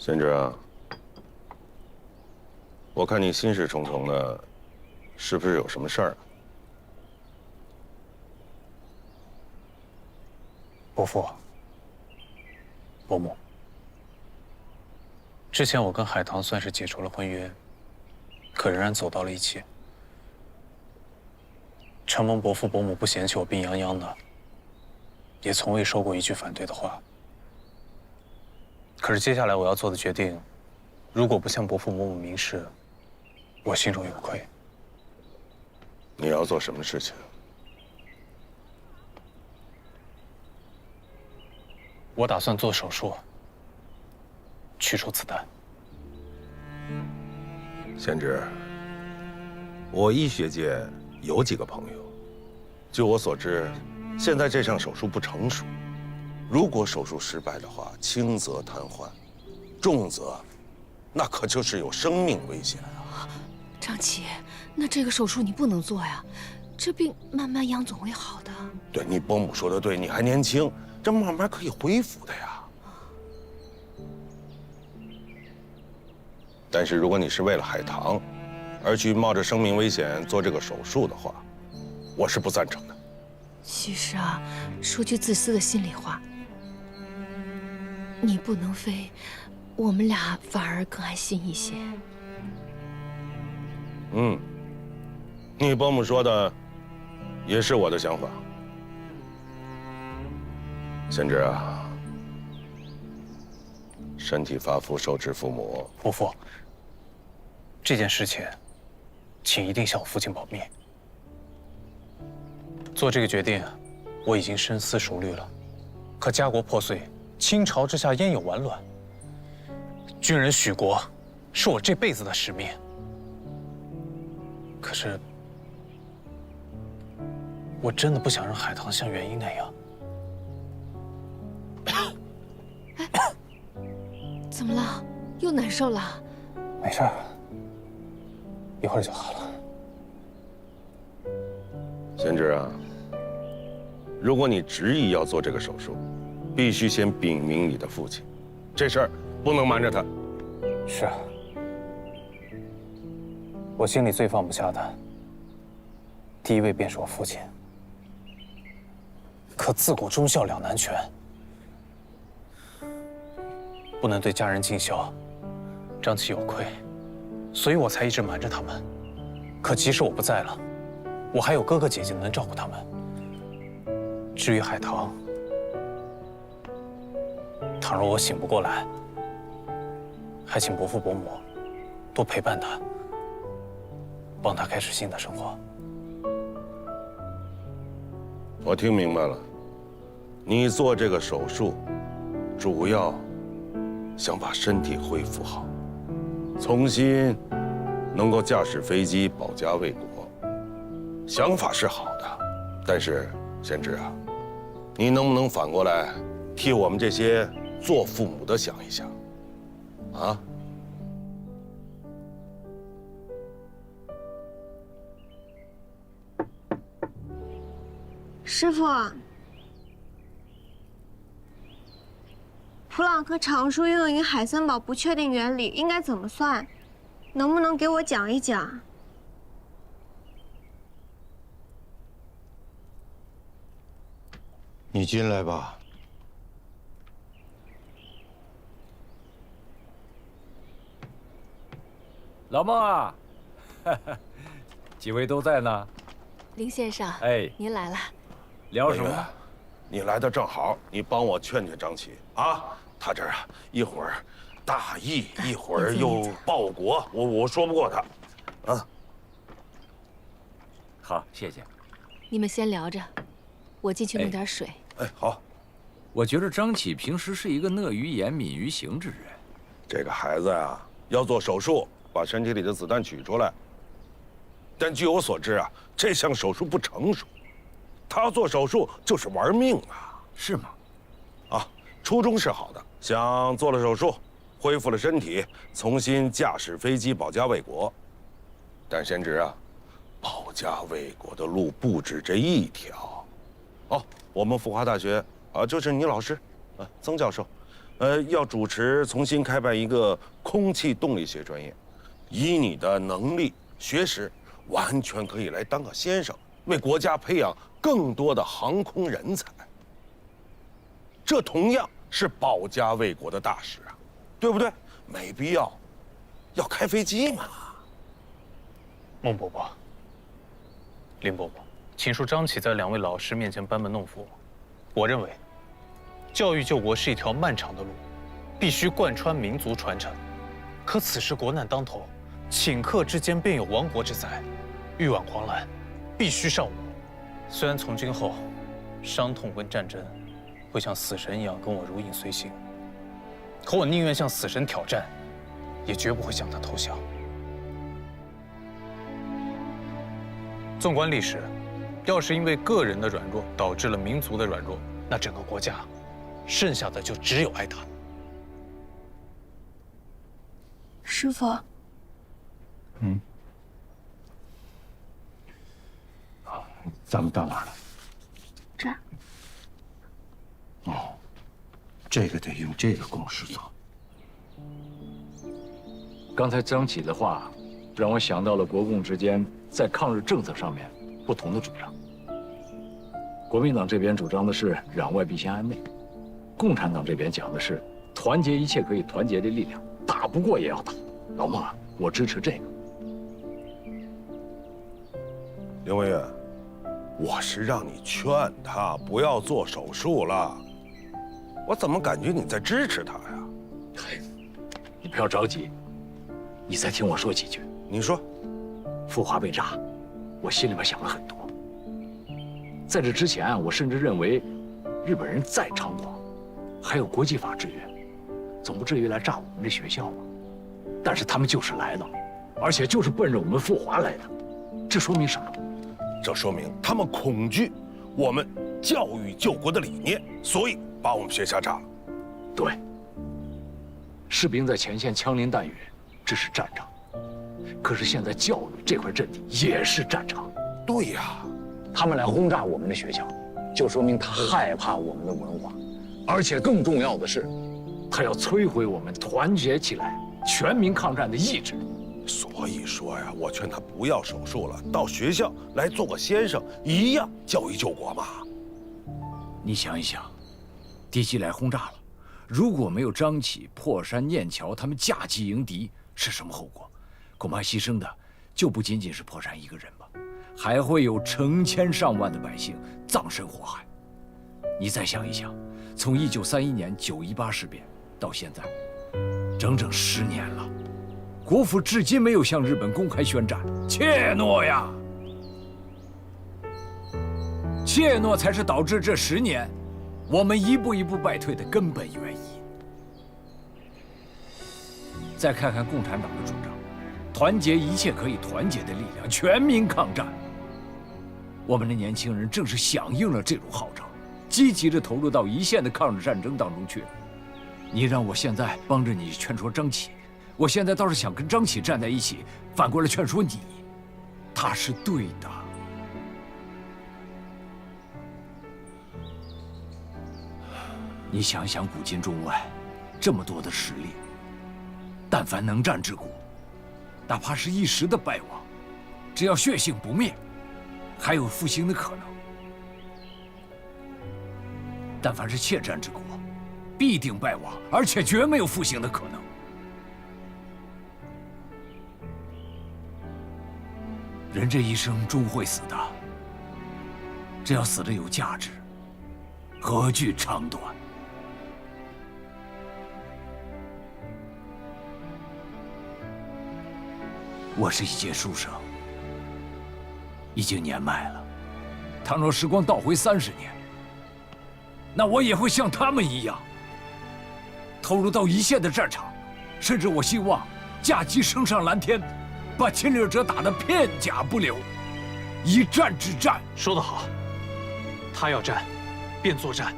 贤侄啊，我看你心事重重的，是不是有什么事儿啊？伯父、伯母，之前我跟海棠算是解除了婚约，可仍然走到了一起。承蒙伯父伯母不嫌弃我病殃殃的，也从未说过一句反对的话。可是接下来我要做的决定，如果不向伯父伯母明示，我心中有愧。你要做什么事情？我打算做手术，取出子弹。贤侄，我医学界有几个朋友，据我所知，现在这项手术不成熟。如果手术失败的话，轻则瘫痪，重则，那可就是有生命危险啊！张琪，那这个手术你不能做呀，这病慢慢养总会好的。对，你伯母说的对，你还年轻，这慢慢可以恢复的呀。但是如果你是为了海棠，而去冒着生命危险做这个手术的话，我是不赞成的。其实啊，说句自私的心里话，你不能飞，我们俩反而更安心一些。你伯母说的也是我的想法。贤侄啊，身体发肤受之父母。伯父，这件事情，请一定向我父亲保密。做这个决定，我已经深思熟虑了。可家国破碎，倾巢之下焉有完卵？军人许国，是我这辈子的使命。可是，我真的不想让海棠像元英那样。怎么了？又难受了？没事儿，一会儿就好了。贤侄啊，如果你执意要做这个手术，必须先禀明你的父亲，这事儿不能瞒着他。是啊，我心里最放不下的，第一位便是我父亲。可自古忠孝两难全，不能对家人尽孝，张琪有愧，所以我才一直瞒着他们。可即使我不在了，我还有哥哥姐姐能照顾他们。至于海棠，倘若我醒不过来，还请伯父伯母多陪伴他，帮他开始新的生活。我听明白了，你做这个手术，主要想把身体恢复好，重新能够驾驶飞机保家卫国。想法是好的，但是贤侄啊，你能不能反过来替我们这些做父母的想一想？啊？师傅，普朗克常数应用于海森堡不确定原理应该怎么算？能不能给我讲一讲？你进来吧。老孟啊，几位都在呢。林先生，哎，您来了。聊什么？你来的正好，你帮我劝劝张琪啊，他这儿啊一会儿大义，一会儿又报国，我说不过他，啊。好，谢谢。你们先聊着，我进去弄点水。哎，好。我觉得张启平时是一个乐于言、敏于行之人。这个孩子呀，要做手术，把身体里的子弹取出来。但据我所知啊，这项手术不成熟，他做手术就是玩命啊。是吗？啊，初衷是好的，想做了手术，恢复了身体，重新驾驶飞机保家卫国。但贤侄啊，保家卫国的路不止这一条。哦，我们复华大学啊，就是你老师，曾教授，要主持重新开办一个空气动力学专业，以你的能力、学识，完全可以来当个先生，为国家培养更多的航空人才。这同样是保家卫国的大事啊，对不对？没必要要开飞机嘛。孟伯伯、林伯伯，请恕张启在2位老师面前班门弄斧。我认为，教育救国是一条漫长的路，必须贯穿民族传承。可此时国难当头，顷刻之间便有亡国之灾，力挽狂澜，必须上武。虽然从今后，伤痛跟战争会像死神一样跟我如影随形，可我宁愿向死神挑战，也绝不会向他投降。纵观历史，要是因为个人的软弱导致了民族的软弱，那整个国家剩下的就只有挨打。师傅，咱们到哪儿了？这儿。哦，这个得用这个公式做。刚才张启的话，让我想到了国共之间在抗日政策上面不同的主张。国民党这边主张的是攘外必先安内，共产党这边讲的是团结一切可以团结的力量，打不过也要打。老孟啊，我支持这个。林文远，我是让你劝他不要做手术了，我怎么感觉你在支持他呀？你不要着急，你再听我说几句。你说，富华被炸，我心里面想了很多。在这之前，我甚至认为，日本人再猖狂，还有国际法制约，总不至于来炸我们这学校吧？但是他们就是来了，而且就是奔着我们富华来的，这说明什么？这说明他们恐惧我们教育救国的理念，所以把我们学校炸了。对，士兵在前线枪林弹雨，这是战场。可是现在教育这块阵地也是战场。对呀，他们来轰炸我们的学校，就说明他害怕我们的文化，而且更重要的是，他要摧毁我们团结起来、全民抗战的意志。所以说呀，我劝他不要手术了，到学校来做个先生，一样教育救国嘛。你想一想，敌机来轰炸了，如果没有张启、破山、念桥他们架机迎敌，是什么后果？恐怕牺牲的就不仅仅是破山一个人吧，还会有成千上万的百姓葬身火海。你再想一想，从1931年9·18事变到现在，整整10年了，国府至今没有向日本公开宣战，怯懦呀！怯懦才是导致这10年我们一步一步败退的根本原因。再看看共产党的主张，团结一切可以团结的力量，全民抗战。我们的年轻人正是响应了这种号召，积极地投入到一线的抗日战争当中去。你让我现在帮着你劝说张启，我现在倒是想跟张启站在一起，反过来劝说你，他是对的。你想想，古今中外这么多的实力，但凡能战之国，哪怕是一时的败亡，只要血性不灭，还有复兴的可能。但凡是怯战之国，必定败亡，而且绝没有复兴的可能。人这一生终会死的，只要死得有价值，何惧长短？我是一介书生，已经年迈了。倘若时光倒回30年，那我也会像他们一样，投入到一线的战场，甚至我希望架机升上蓝天，把侵略者打得片甲不留，一战之战。说得好，他要战，便作战，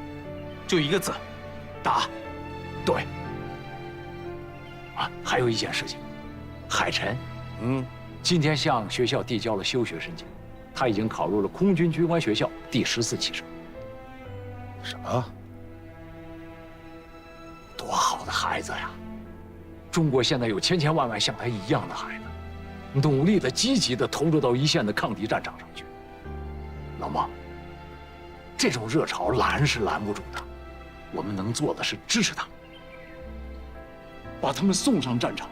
就一个字，打。对。啊，还有一件事情，海晨。今天向学校递交了休学申请，他已经考入了空军军官学校第14期生。什么？多孩子呀。中国现在有千千万万像他一样的孩子，努力的、积极的投入到一线的抗敌战场上去。老孟，这种热潮拦是拦不住的，我们能做的是支持他们，把他们送上战场，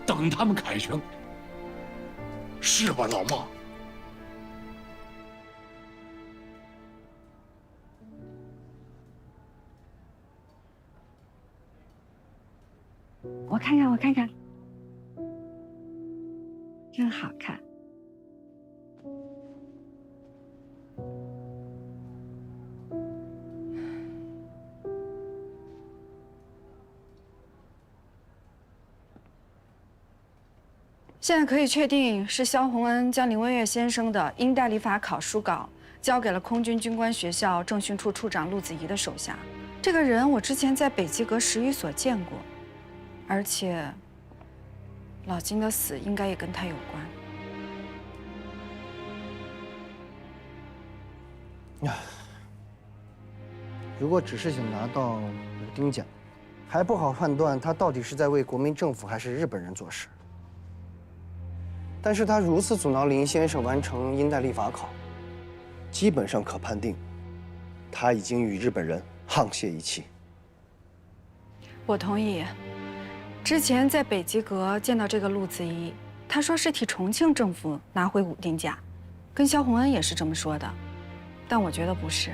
等他们凯旋，是吧，老孟？我看看，我看看，真好看。现在可以确定是萧洪恩将林文月先生的英代理法考书稿交给了空军军官学校政训处处长陆子怡的手下。这个人我之前在北极阁10余所见过。而且，老金的死应该也跟他有关。如果只是想拿到武丁奖，还不好判断他到底是在为国民政府还是日本人做事。但是他如此阻挠林先生完成英代立法考，基本上可判定，他已经与日本人沆瀣一气。我同意。之前在北极阁见到这个陆子怡，他说是替重庆政府拿回武丁甲，跟萧洪恩也是这么说的，但我觉得不是。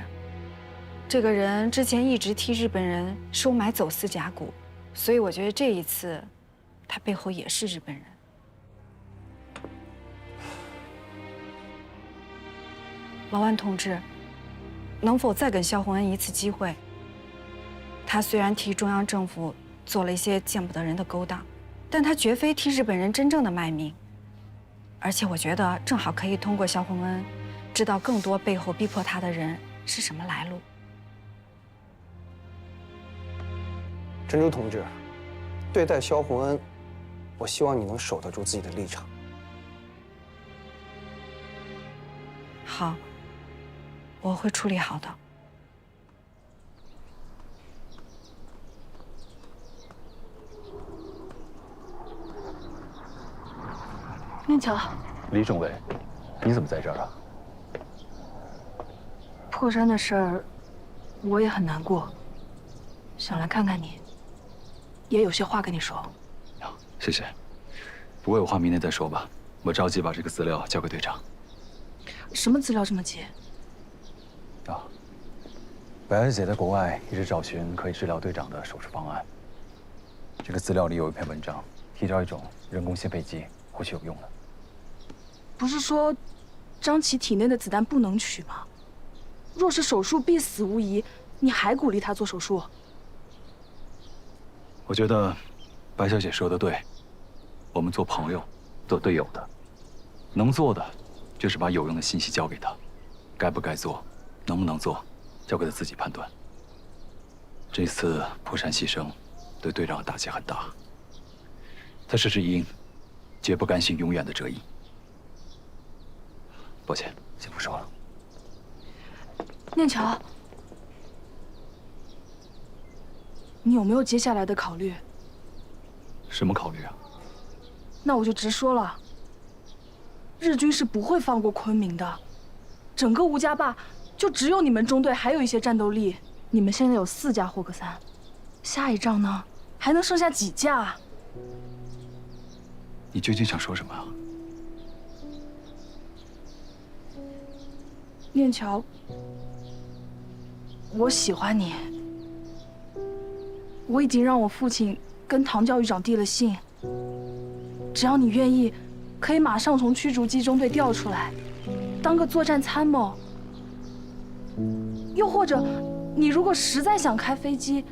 这个人之前一直替日本人收买走私甲骨，所以我觉得这一次，他背后也是日本人。老万同志，能否再给萧洪恩一次机会？他虽然替中央政府做了一些见不得人的勾当，但他绝非替日本人真正的卖命。而且我觉得正好可以通过萧洪恩，知道更多背后逼迫他的人是什么来路。珍珠同志，对待萧洪恩，我希望你能守得住自己的立场。好，我会处理好的。念桥，李政委，你怎么在这儿啊？破山的事儿，我也很难过，想来看看你，也有些话跟你说。好，谢谢。不过有话明天再说吧，我着急把这个资料交给队长。什么资料这么急？白小姐在国外一直找寻可以治疗队长的手术方案。这个资料里有一篇文章，提到一种人工心肺机，或许有用的。不是说张琪体内的子弹不能取吗？若是手术必死无疑，你还鼓励他做手术？我觉得白小姐说的对，我们做朋友、做队友的，能做的就是把有用的信息交给他，该不该做，能不能做，交给他自己判断。这次破山牺牲，对队长的打击很大。他是只鹰，绝不甘心永远的折翼。抱歉，先不说了。念桥，你有没有接下来的考虑？什么考虑啊？那我就直说了，日军是不会放过昆明的。整个吴家坝就只有你们中队还有一些战斗力，你们现在有4架霍克3，下一仗呢还能剩下几架？你究竟想说什么啊？念桥，我喜欢你。我已经让我父亲跟唐教育长递了信，只要你愿意，可以马上从驱逐机中队调出来，当个作战参谋。又或者，你如果实在想开飞机，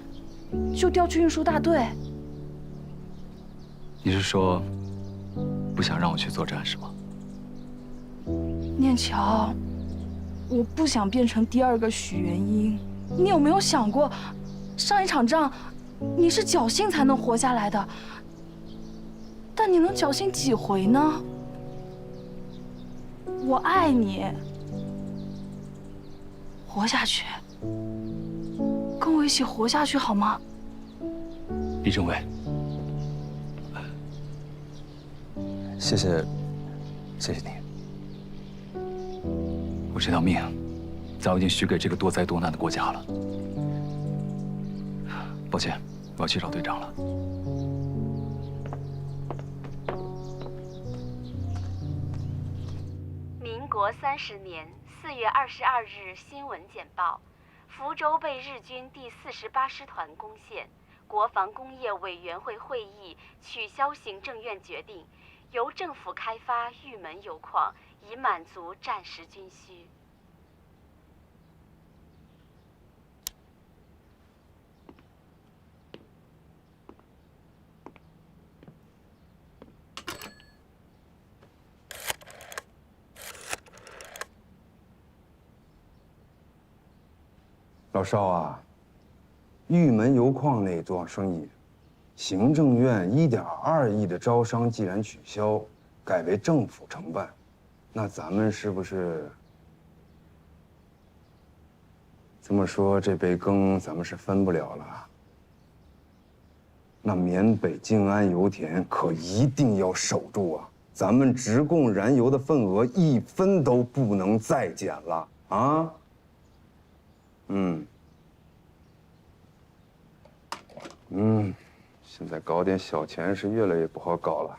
就调去运输大队。你是说，不想让我去作战是吗？念桥，我不想变成第2个许元英。你有没有想过，上一场仗，你是侥幸才能活下来的，但你能侥幸几回呢？我爱你，活下去，跟我一起活下去好吗？李政委，谢谢你。我这条命早已经许给这个多灾多难的国家了。抱歉，我要去找队长了。民国30年4月22日新闻简报：福州被日军第48师团攻陷，国防工业委员会会议取消行政院决定，由政府开发玉门油矿，以满足战时军需。老邵啊，玉门油矿那桩生意，行政院1.2亿的招商既然取消，改为政府承办，那咱们是不是这么说，这杯羹咱们是分不了了？那缅北静安油田可一定要守住啊！咱们直供燃油的份额1分都不能再减了啊！现在搞点小钱是越来越不好搞了。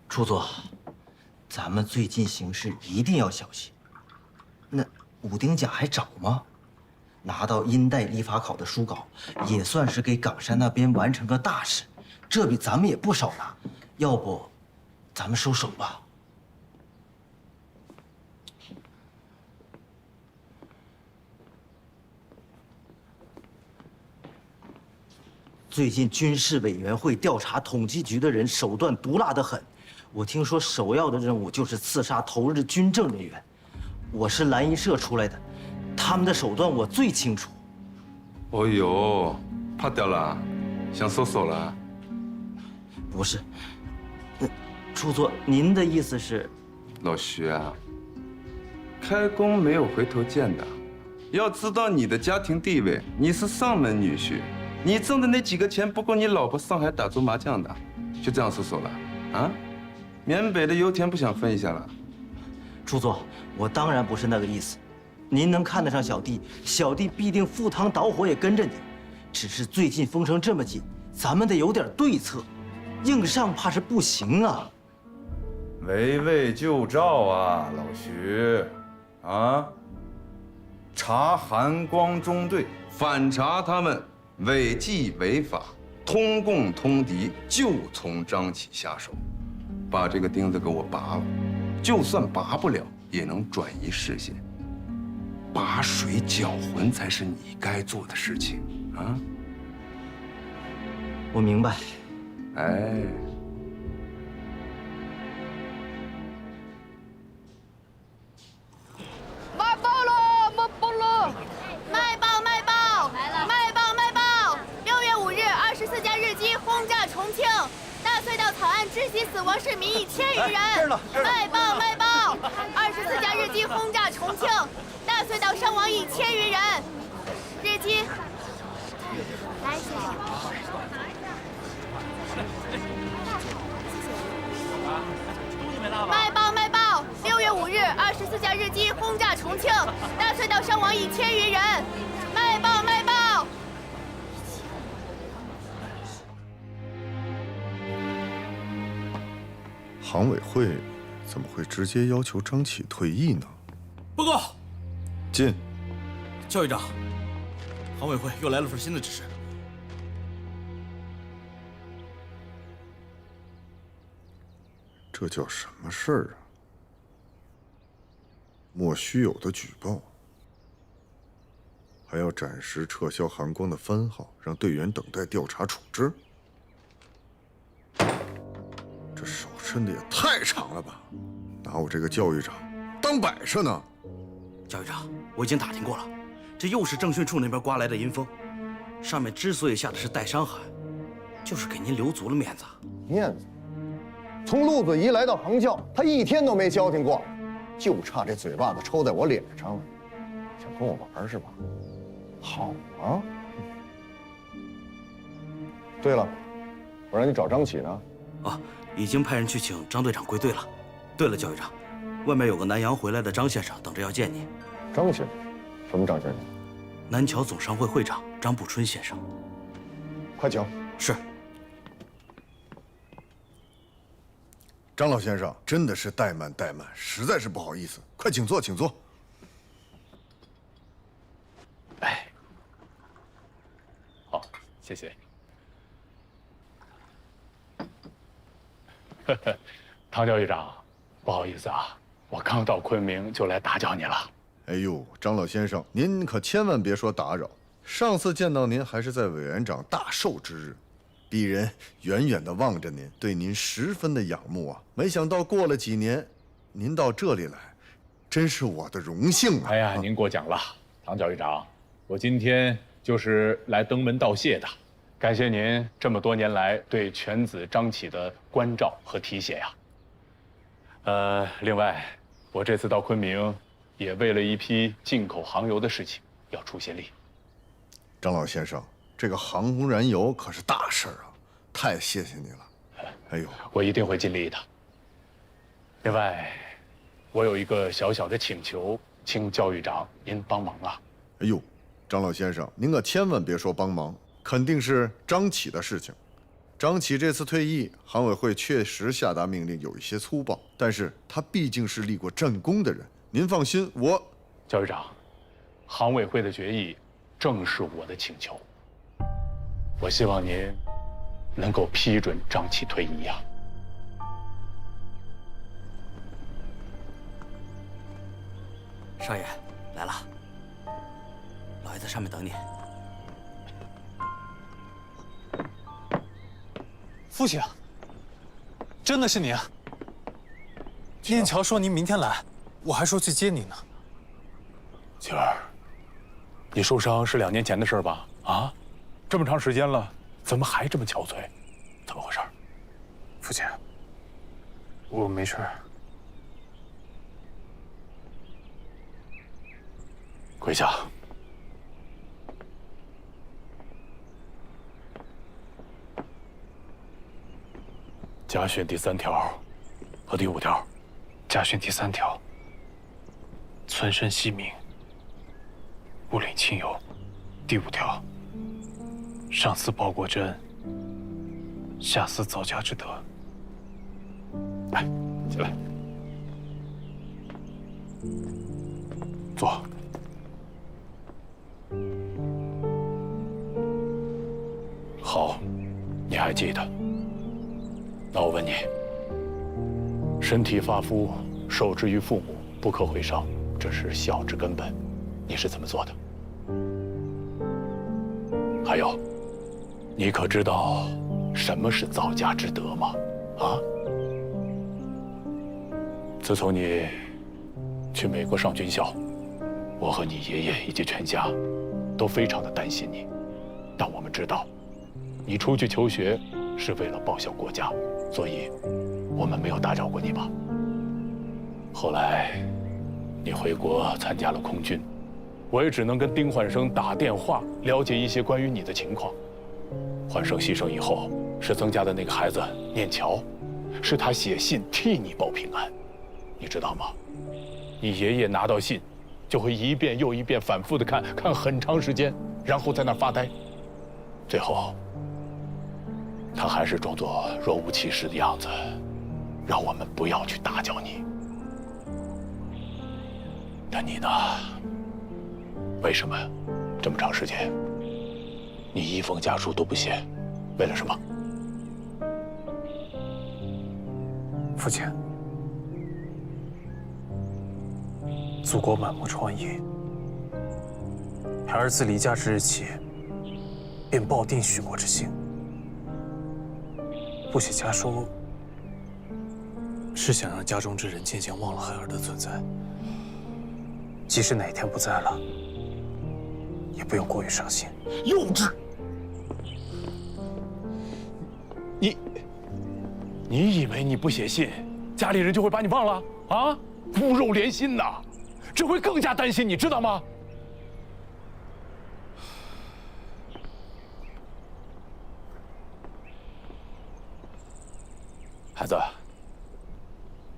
处座，咱们最近行事一定要小心。那武丁甲还找吗？拿到殷代理法考的书稿，也算是给冈山那边完成个大事，这比咱们也不少拿。要不，咱们收手吧。最近军事委员会调查统计局的人手段毒辣得很。我听说首要的任务就是刺杀投日军政人员。我是蓝衣社出来的，他们的手段我最清楚。哦呦，怕掉了，想搜索了？不是，处座，您的意思是？老徐啊，开弓没有回头箭的。要知道你的家庭地位，你是上门女婿，你挣的那几个钱不够你老婆上海打桌麻将的，就这样搜索了啊？缅北的油田不想分一下了？处座，我当然不是那个意思。您能看得上小弟，小弟必定赴汤蹈火也跟着你。只是最近封城这么紧，咱们得有点对策，硬上怕是不行啊。围魏救赵啊，老徐，啊，查韩光中队，反查他们违纪违法，通共通敌，就从张启下手。把这个钉子给我拔了，就算拔不了，也能转移视线。把水搅浑才是你该做的事情啊！我明白。哎，卖报了，卖报了！卖报卖报！卖报卖报！6月5日，24架日机轰炸重庆。大隧道草案窒息死亡市民1000余人。卖报卖报！24架日机轰炸重庆，大隧道伤亡1000余人。日机，来，谢谢。卖报卖报！6月5日，24架日机轰炸重庆，大隧道伤亡1000余人。卖报卖报！行委会怎么会直接要求张启退役呢？报告，进。教育长，行委会又来了份新的指示。这叫什么事儿啊？莫须有的举报，还要暂时撤销韩光的番号，让队员等待调查处置。这手伸的也太长了吧！拿我这个教育长当摆设呢？教育长，我已经打听过了，这又是政训处那边刮来的阴风，上面之所以下的是带伤函，就是给您留足了面子。面子？从陆子怡来到航教，他一天都没消停过，就差这嘴巴子抽在我脸上了。想跟我玩是吧？好啊。对了，我让你找张启呢。哦，已经派人去请张队长归队了。对了，教育长，外面有个南洋回来的张先生等着要见你。张先生？什么张先生？南侨总商会会长张步春先生。快请。是。张老先生，真的是怠慢，实在是不好意思，快请坐，请坐。哎，好，谢谢。唐教育长，不好意思啊，我刚到昆明就来打搅你了。哎呦，张老先生，您可千万别说打扰。上次见到您还是在委员长大寿之日。鄙人远远地望着您，对您十分的仰慕啊！没想到过了几年，您到这里来，真是我的荣幸啊！哎呀，您过奖了，唐教育长，我今天就是来登门道谢的，感谢您这么多年来对犬子张启的关照和提携呀。另外，我这次到昆明，也为了一批进口航油的事情要出些力。张老先生。这个航空燃油可是大事啊！太谢谢你了。哎呦，我一定会尽力的。另外，我有一个小小的请求，请教育长您帮忙啊。哎呦，张老先生，您可千万别说帮忙，肯定是张启的事情。张启这次退役，航委会确实下达命令有一些粗暴，但是他毕竟是立过战功的人，您放心，我……教育长，航委会的决议正是我的请求。我希望您能够批准张启退役呀。少爷来了，老爷在上面等你。父亲，真的是你啊！念乔说您明天来，我还说去接你呢。晴儿，你受伤是2年前的事吧？啊？这么长时间了，怎么还这么憔悴？怎么回事？父亲，我没事。跪下。家训第3条和第5条。家训第3条：存身惜命，勿领亲友。第5条。上思报国之恩，下思早家之德。来，起来，坐。好，你还记得？那我问你，身体发肤，受之于父母，不可毁伤，这是孝之根本，你是怎么做的？还有。你可知道什么是造家之德吗？啊！自从你去美国上军校，我和你爷爷以及全家都非常的担心你，但我们知道，你出去求学是为了报效国家，所以我们没有打扰过你吧。后来你回国参加了空军，我也只能跟丁焕生打电话了解一些关于你的情况。焕生牺牲以后，是曾家的那个孩子念乔，是他写信替你报平安，你知道吗？你爷爷拿到信，就会一遍又一遍反复的看很长时间，然后在那儿发呆，最后他还是装作若无其事的样子，让我们不要去打搅你。但你呢？为什么这么长时间？你一封家书都不写，为了什么？父亲，祖国满目疮痍，孩儿自离家之日起，便抱定许国之心。不写家书，是想让家中之人渐渐忘了孩儿的存在。即使哪天不在了，也不用过于伤心。幼稚！你以为你不写信，家里人就会把你忘了啊？骨肉连心呐，只会更加担心，你知道吗？孩子，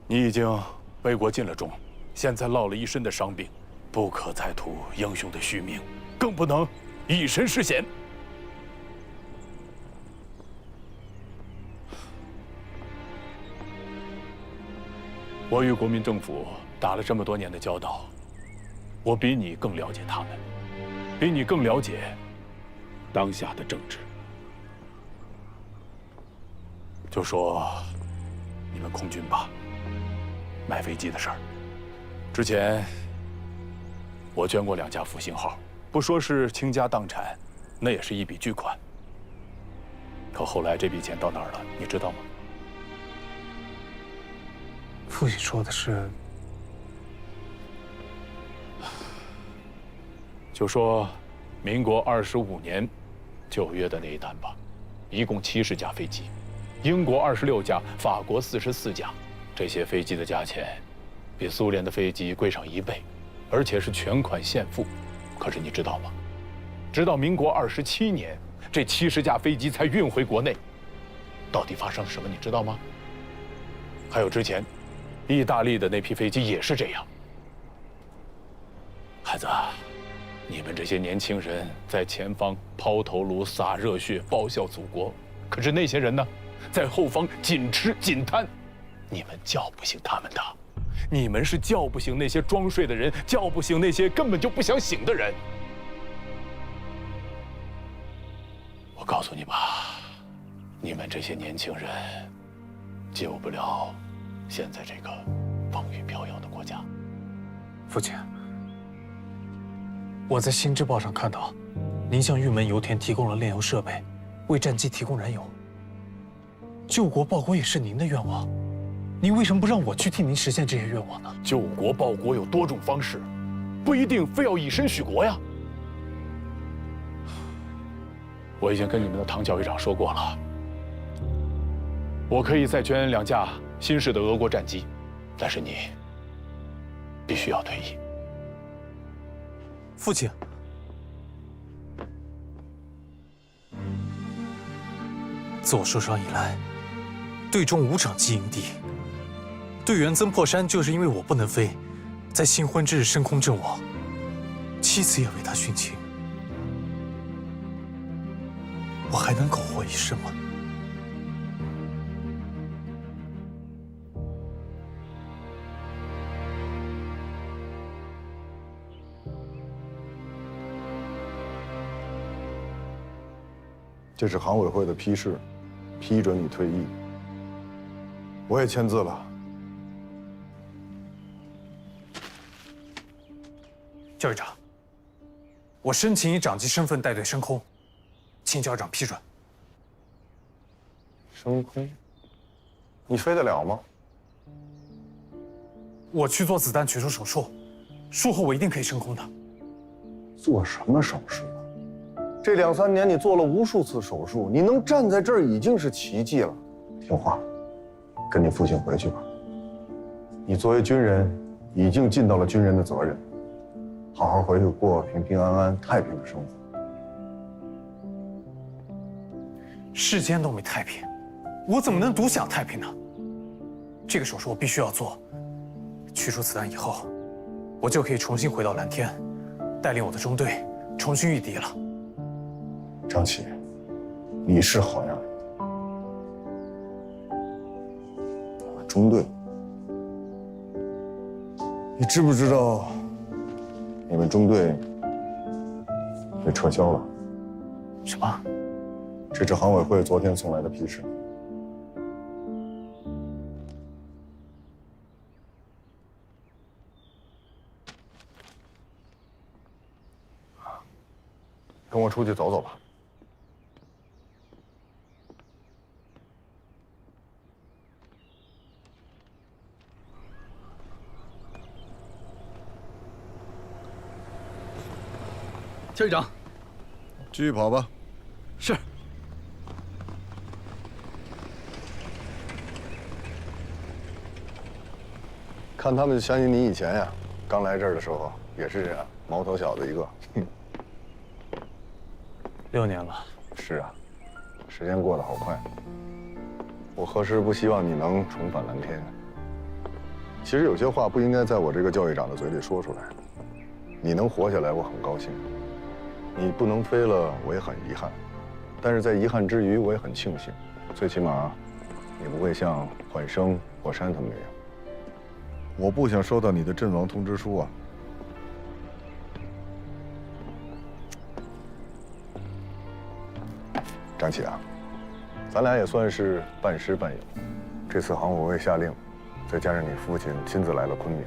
你已经为国尽了忠，现在落了一身的伤病，不可再图英雄的虚名，更不能以身试险。我与国民政府打了这么多年的交道，我比你更了解他们，比你更了解当下的政治。就说你们空军吧，买飞机的事儿，之前我捐过2架复兴号，不说是倾家荡产，那也是一笔巨款。可后来这笔钱到哪儿了，你知道吗？父亲说的是，就说民国25年9月的那一单吧，一共70架飞机，英国26架，法国44架，这些飞机的价钱比苏联的飞机贵上1倍，而且是全款现付。可是你知道吗？直到民国27年，这70架飞机才运回国内。到底发生了什么？你知道吗？还有之前意大利的那批飞机也是这样。孩子，你们这些年轻人在前方抛头颅、洒热血、报效祖国，可是那些人呢，在后方紧吃紧贪，你们叫不醒他们的，你们是叫不醒那些装睡的人，叫不醒那些根本就不想醒的人。我告诉你吧，你们这些年轻人救不了现在这个风雨飘摇的国家。父亲，我在《新知报》上看到，您向玉门油田提供了炼油设备，为战机提供燃油。救国报国也是您的愿望，您为什么不让我去替您实现这些愿望呢？救国报国有多种方式，不一定非要以身许国呀。我已经跟你们的唐教育长说过了，我可以再捐2架新式的俄国战机，但是你必须要退役。父亲，自我受伤以来，队中5场击营敌，队员曾破山就是因为我不能飞，在新婚之日升空阵亡，妻子也为他殉情。我还能苟活一世吗？这是航委会的批示，批准你退役。我也签字了。教育长，我申请以长机身份带队升空，请教育长批准。升空？你飞得了吗？我去做子弹取出手术，术后我一定可以升空的。做什么手术？这2、3年你做了无数次手术，你能站在这儿已经是奇迹了。听话，跟你父亲回去吧。你作为军人，已经尽到了军人的责任，好好回去过平平安安、太平的生活。世间都没太平，我怎么能独享太平呢？这个手术我必须要做。取出子弹以后，我就可以重新回到蓝天，带领我的中队重新御敌了。张琪，你是好样的。中队，你知不知道，你们中队被撤销了？什么？这是航委会昨天送来的批示。跟我出去走走吧。校队长，继续跑吧。是。看他们就想起你以前呀，刚来这儿的时候也是这样，毛头小子一个。6年了。是啊，时间过得好快。我何时不希望你能重返蓝天？其实有些话不应该在我这个教育长的嘴里说出来。你能活下来，我很高兴。你不能飞了，我也很遗憾。但是在遗憾之余，我也很庆幸，最起码，你不会像焕生、火山他们那样。我不想收到你的阵亡通知书啊！张启啊，咱俩也算是半师半友。这次航委会下令，再加上你父亲亲自来了昆明，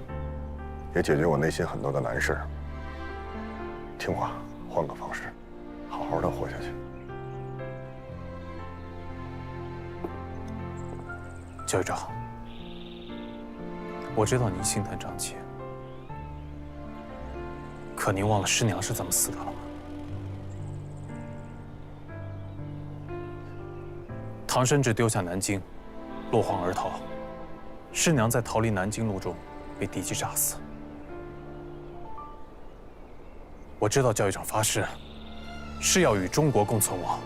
也解决我内心很多的难事。听话，换个方式，好好的活下去。教育长，我知道您心疼张琪，可您忘了师娘是怎么死的了吗？唐生智丢下南京，落荒而逃，师娘在逃离南京路中被敌机炸死。我知道教育长发誓是要与中国共存亡。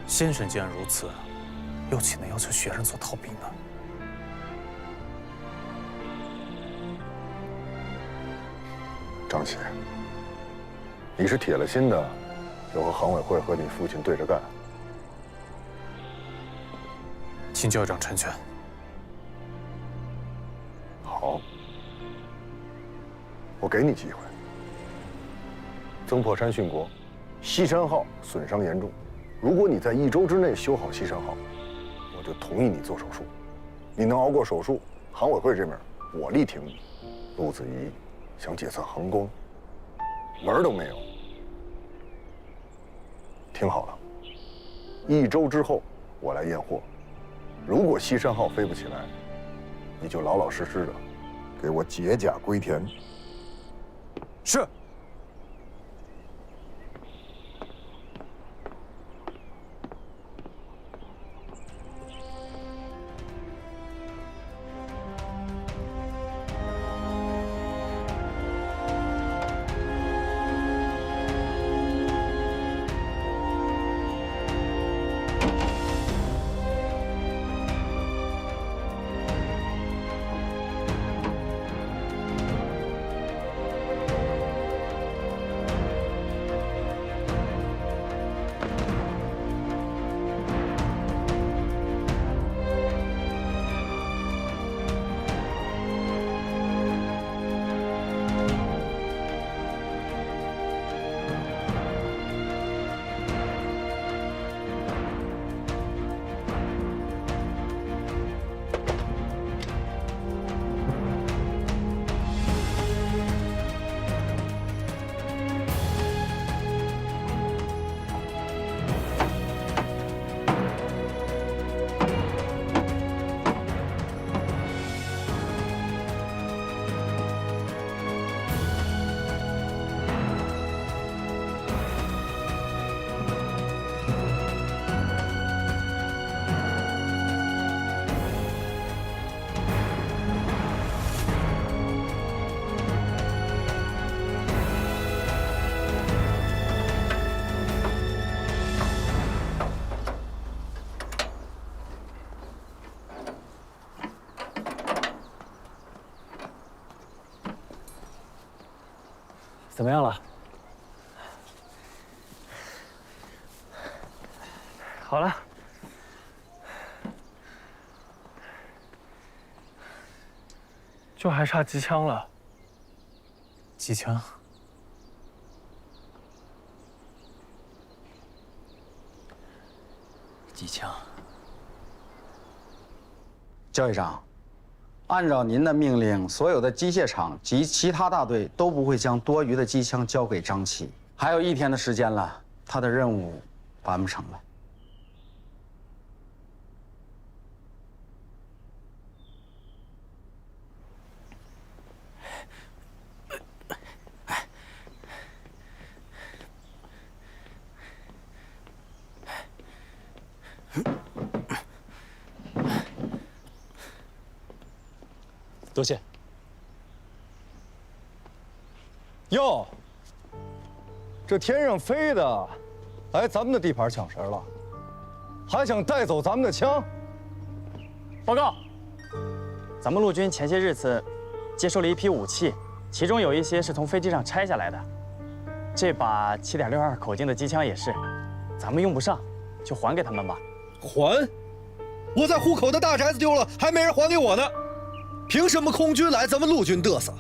先生既然如此，又岂能要求学生做逃兵呢？张琪，你是铁了心的要和航委会和你父亲对着干。请教育长成全。好，我给你机会。曾破山殉国，西山号损伤严重。如果你在1周之内修好西山号，我就同意你做手术。你能熬过手术，航委会这面我力挺你。陆子怡想解散航宫，门儿都没有。听好了，1周之后我来验货。如果西山号飞不起来，你就老老实实的给我解甲归田。是。怎么样了？好了。就还差机枪了。机枪？机枪。教育长，按照您的命令，所有的机械厂及其他大队都不会将多余的机枪交给张琪。还有1天的时间了，他的任务完不成了。多谢。哟，这天上飞的，来咱们的地盘抢食了，还想带走咱们的枪？报告，咱们陆军前些日子接收了一批武器，其中有一些是从飞机上拆下来的。这把7.62口径的机枪也是，咱们用不上，就还给他们吧。还？我在虎口的大宅子丢了，还没人还给我呢。凭什么空军来咱们陆军嘚瑟？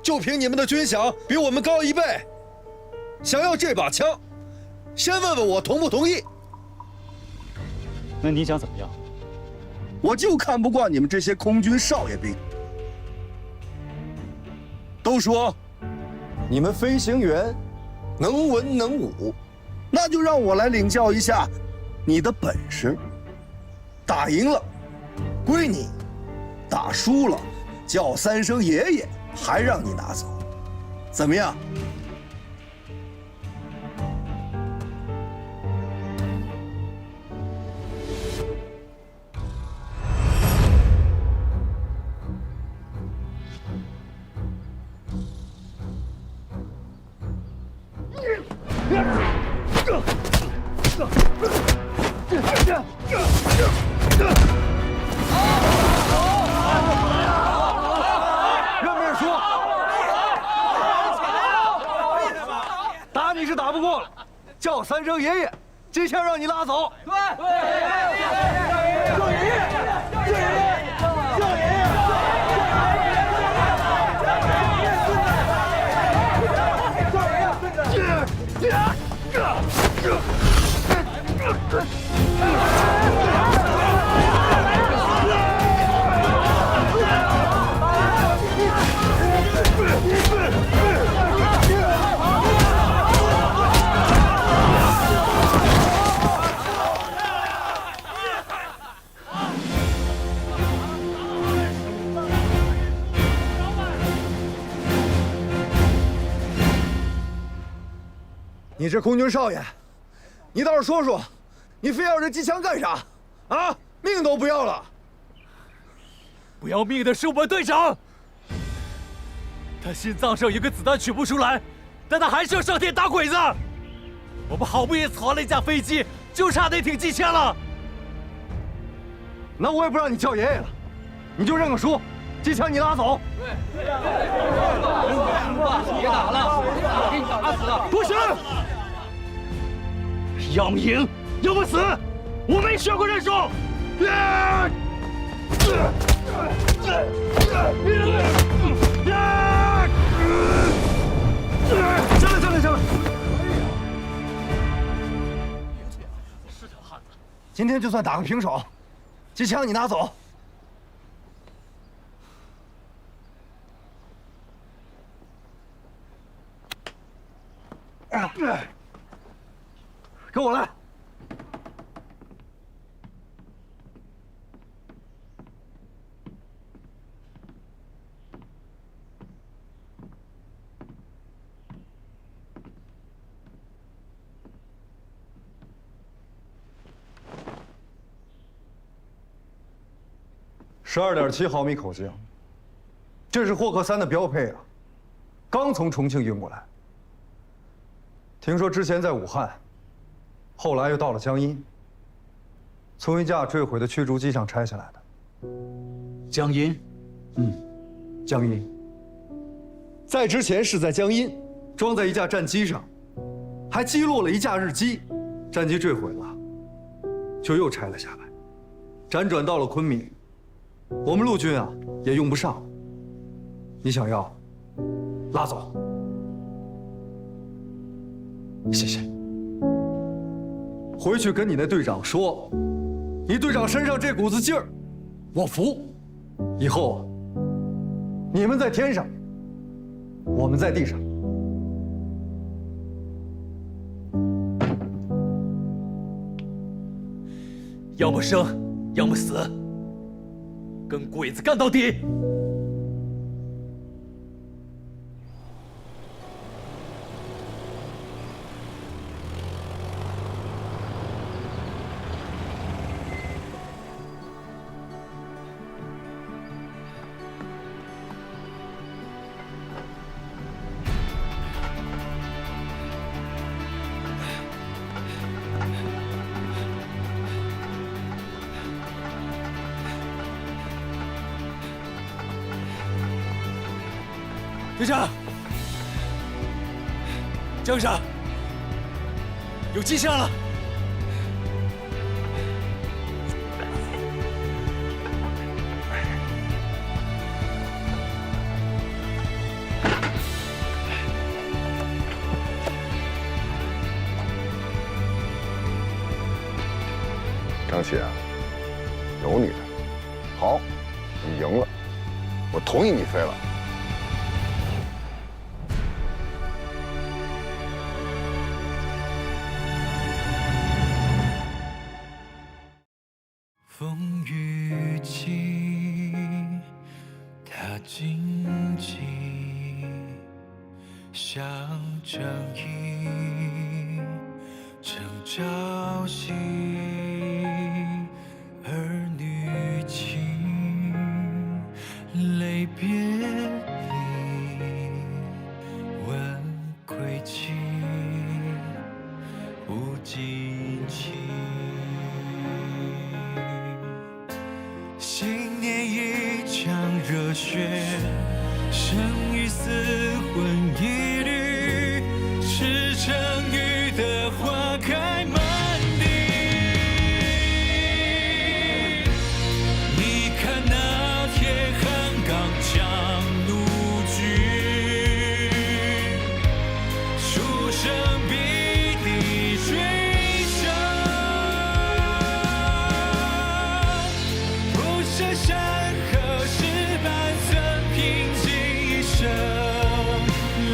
就凭你们的军饷比我们高1倍，想要这把枪，先问问我同不同意。那你想怎么样？我就看不惯你们这些空军少爷兵。都说你们飞行员能文能武，那就让我来领教一下你的本事。打赢了归你，打输了叫3声爷爷，还让你拿走，怎么样？认命说，打你是打不过了，叫3声爷爷，机枪让你拉走。对，叫爷爷，叫爷爷，叫爷爷。你这空军少爷，你倒是说说，你非要这机枪干啥？啊，命都不要了！不要命的是我们队长，他心脏上有个子弹取不出来，但他还是要上天打鬼子。我们好不容易藏了一架飞机，就差那挺机枪了。那我也不让你叫爷爷了，你就认个输，机枪你拉走。别打了，我给你打死了！不行，要么赢，要么死，我没学过认输。行了，是条汉子。今天就算打个平手，机枪你拿走。跟我来。12.7毫米口径，这是霍克3的标配啊，刚从重庆运过来。听说之前在武汉，后来又到了江阴，从一架坠毁的驱逐机上拆下来的。江阴，江阴。在之前是在江阴，装在一架战机上，还击落了一架日机，战机坠毁了，就又拆了下来，辗转到了昆明。我们陆军啊也用不上，你想要，拉走。谢谢。回去跟你那队长说，你队长身上这股子劲儿，我服。以后你们在天上，我们在地上。要么生，要么死，跟鬼子干到底！队长，江上有迹象了。张琪啊，有你的，好，你赢了，我同意你飞了。风雨起，它荆棘，像正义正朝夕，儿女情，泪别离，问归期，无尽期。新年一场热血，生与死魂一缕，赤诚雨的花开满地。你看那铁汉刚强怒举，出生必定追上。这山河是半寸平静一生，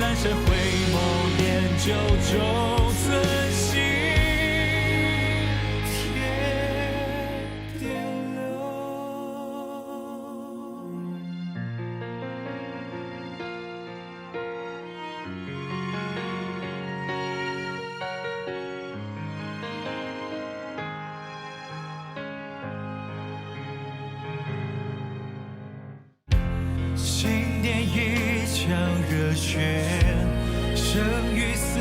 阑珊回眸念旧中存心，天点流。新年一场热血，生与死